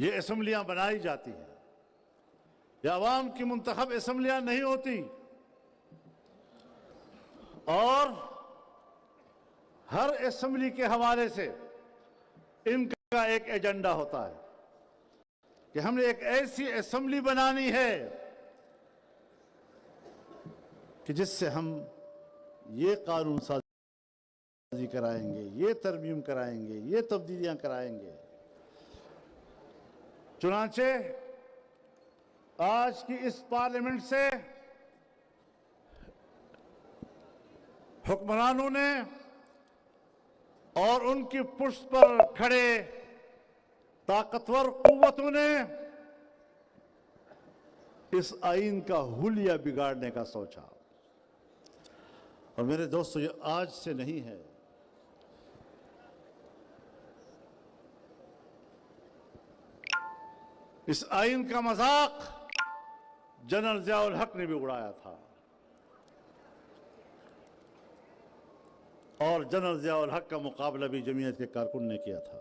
یہ اسمبلیاں بنائی جاتی ہیں، یہ عوام کی منتخب اسمبلیاں نہیں ہوتی، اور ہر اسمبلی کے حوالے سے ان کا ایک ایجنڈا ہوتا ہے کہ ہم نے ایک ایسی اسمبلی بنانی ہے کہ جس سے ہم یہ قانون سازی کرائیں گے، یہ ترمیم کرائیں گے، یہ تبدیلیاں کرائیں گے۔ چنانچہ آج کی اس پارلیمنٹ سے حکمرانوں نے اور ان کی پشت پر کھڑے طاقتور قوتوں نے اس آئین کا حلیہ بگاڑنے کا سوچا، اور میرے دوستو یہ آج سے نہیں ہے، اس آئین کا مذاق جنرل ضیاء الحق نے بھی اڑایا تھا، اور جنرل ضیاء الحق کا مقابلہ بھی جمعیت کے کارکن نے کیا تھا۔